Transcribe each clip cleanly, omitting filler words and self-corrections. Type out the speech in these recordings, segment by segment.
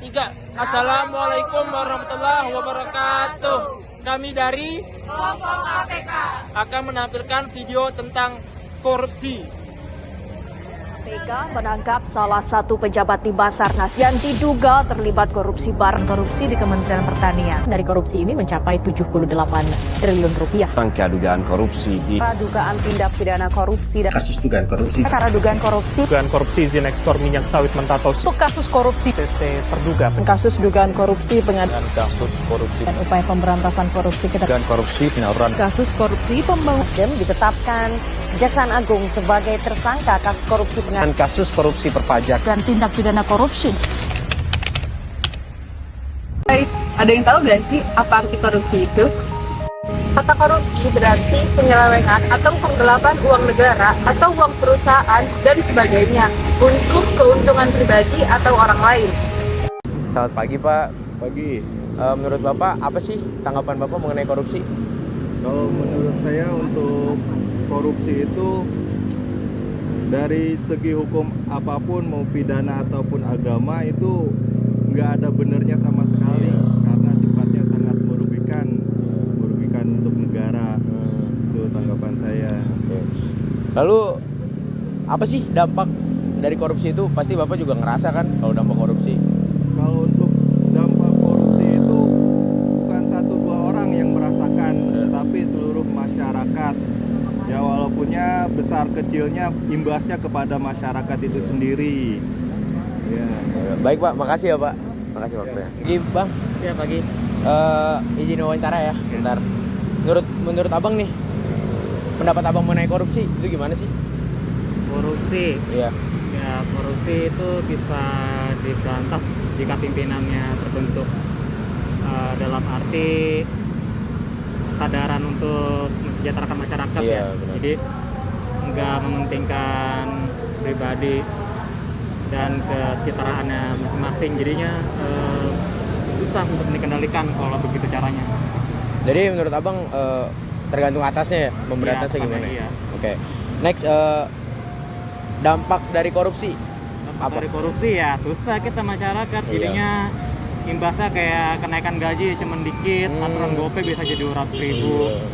3. Assalamualaikum warahmatullahi wabarakatuh. Kami dari kelompok KPK akan menampilkan video tentang korupsi. KPK menangkap salah satu pejabat di Basarnas yang diduga terlibat korupsi barang korupsi di Kementerian Pertanian. Dari korupsi ini mencapai 78 triliun rupiah. Angka dugaan korupsi di Dugaan tindak pidana korupsi dan kasus dugaan korupsi. perkara dugaan korupsi izin ekspor minyak sawit mentah atau untuk kasus korupsi PT terduga kasus dugaan korupsi pengadilan kasus korupsi dan upaya pemberantasan korupsi dugaan korupsi penyaluran kasus korupsi pembangunan Nasdem ditetapkan Kejaksaan Agung sebagai tersangka kasus korupsi dan kasus korupsi perpajak. dan tindak pidana korupsi. Guys, ada yang tahu gak sih apa arti korupsi itu? Kata korupsi berarti penyelewengan atau penggelapan uang negara atau uang perusahaan dan sebagainya untuk keuntungan pribadi atau orang lain. Selamat pagi Pak. Pagi. Menurut Bapak apa sih tanggapan Bapak mengenai korupsi? Kalau menurut saya untuk korupsi itu dari segi hukum apapun mau pidana ataupun agama itu nggak ada benernya sama sekali karena sifatnya sangat merugikan untuk negara. Itu tanggapan saya. Oke. Lalu apa sih dampak dari korupsi itu? Pasti Bapak juga ngerasa kan kalau dampak korupsi? Kalau untuk dampak korupsi itu bukan 1-2 orang yang merasakan, tetapi seluruh masyarakat. Ya walaupunnya besar kecilnya imbasnya kepada masyarakat itu sendiri. Ya. Baik Pak, makasih ya Pak. Makasih waktunya. Pagi Bang. Ya pagi. Izin wawancara ya, bentar. Menurut Abang nih, pendapat Abang mengenai korupsi itu gimana sih? Korupsi, Iya. ya korupsi itu bisa diberantas jika pimpinannya terbentuk dalam arti kesadaran untuk mensejahterakan masyarakat. Iya, ya. benar. Jadi nggak mementingkan pribadi dan kesejahteraannya masing-masing. Jadinya susah untuk dikendalikan kalau begitu caranya. Jadi menurut Abang tergantung atasnya ya, memberantasnya Iya, gimana? iya. Oke. Next, dampak dari korupsi. Dampak dari korupsi ya susah kita masyarakat. Iya. Jadinya imbasnya kayak kenaikan gaji cuman dikit, aturan GoPay bisa jadi 200.000. Iya.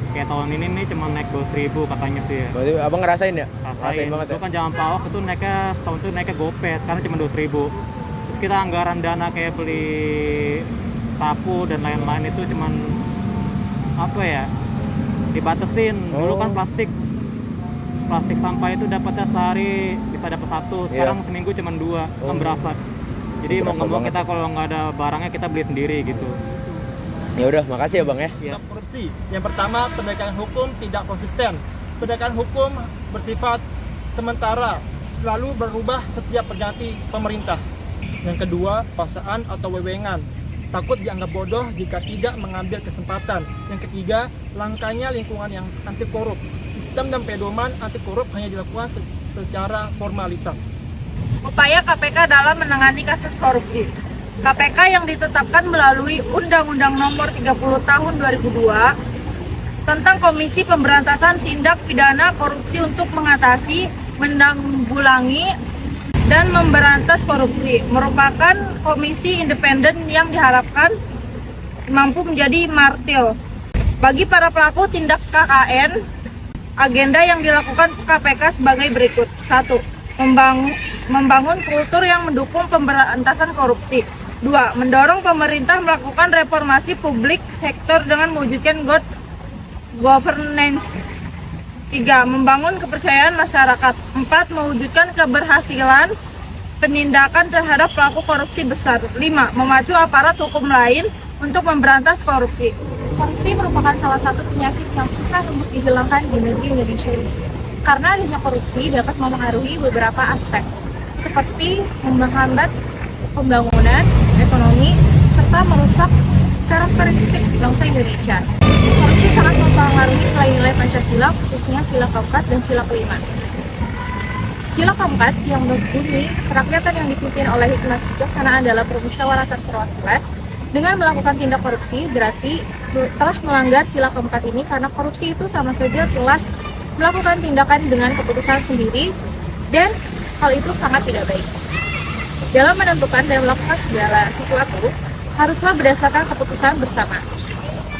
Kayak tahun ini nih cuma naik 200.000 katanya sih ya. Berarti Abang ngerasain ya? Rasain banget ya? itu kan zaman Pak Ahok itu naiknya setahun itu naiknya GoPay, sekarang cuma 200.000. Terus kita anggaran dana kayak beli sapu dan lain-lain itu cuman apa ya, dibatasin. Dulu kan plastik sampah itu dapatnya sehari bisa dapat 1, sekarang seminggu cuma 2, kan berasa. Jadi mau berasa ngomong banget. kita kalau nggak ada barangnya kita beli sendiri gitu. Ya udah, makasih ya Bang ya. Iya. Korupsi. Yang pertama, penegakan hukum tidak konsisten. Penegakan hukum bersifat sementara, selalu berubah setiap berganti pemerintah. Yang kedua, paksaan atau wewengan. Takut dianggap bodoh jika tidak mengambil kesempatan. Yang ketiga, langkahnya lingkungan yang anti korup. Sistem dan pedoman anti korup hanya dilakukan secara formalitas. Upaya KPK dalam menangani kasus korupsi. KPK yang ditetapkan melalui Undang-Undang Nomor 30 Tahun 2002 tentang Komisi Pemberantasan Tindak Pidana Korupsi untuk mengatasi, menanggulangi, dan memberantas korupsi merupakan komisi independen yang diharapkan mampu menjadi martil bagi para pelaku tindak KKN. Agenda yang dilakukan KPK sebagai berikut. 1. Membangun kultur yang mendukung pemberantasan korupsi. 2. Mendorong pemerintah melakukan reformasi publik sektor dengan mewujudkan good governance. 3. Membangun kepercayaan masyarakat. 4. Mewujudkan keberhasilan penindakan terhadap pelaku korupsi besar. 5. Memacu aparat hukum lain untuk memberantas korupsi. Korupsi merupakan salah satu penyakit yang susah untuk dihilangkan di negeri Indonesia ini. Karena adanya korupsi dapat mempengaruhi beberapa aspek, seperti menghambat pembangunan, ekonomi, serta merusak karakteristik bangsa Indonesia. Korupsi sangat mempengaruhi nilai-nilai Pancasila, khususnya sila keempat dan sila kelima. Sila keempat yang berbunyi, kerakyatan yang dipimpin oleh hikmat kebijaksanaan dalam permusyawaratan perwakilan. Dengan melakukan tindak korupsi berarti telah melanggar sila keempat ini, karena korupsi itu sama saja telah melakukan tindakan dengan keputusan sendiri dan hal itu sangat tidak baik. Dalam menentukan dan melakukan segala sesuatu, haruslah berdasarkan keputusan bersama.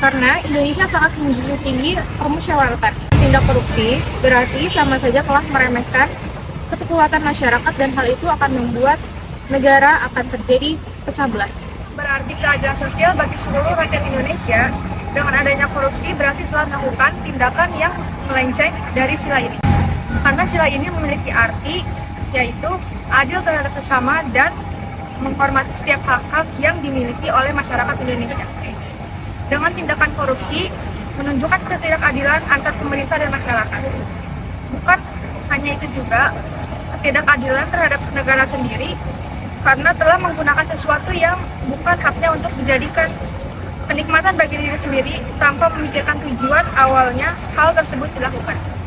Karena Indonesia sangat menjunjung tinggi permusyawaratan. Tindak korupsi berarti sama saja telah meremehkan kekuatan masyarakat dan hal itu akan membuat negara akan terjadi pecah belah. Berarti keadilan sosial bagi seluruh rakyat Indonesia. Dengan adanya korupsi berarti telah melakukan tindakan yang melenceng dari sila ini. Karena sila ini memiliki arti yaitu adil terhadap sesama dan menghormati setiap hak-hak yang dimiliki oleh masyarakat Indonesia. Dengan tindakan korupsi menunjukkan ketidakadilan antar pemerintah dan masyarakat. Bukan hanya itu juga, ketidakadilan terhadap negara sendiri karena telah menggunakan sesuatu yang bukan haknya untuk dijadikan kenikmatan bagi diri sendiri tanpa memikirkan tujuan awalnya hal tersebut dilakukan.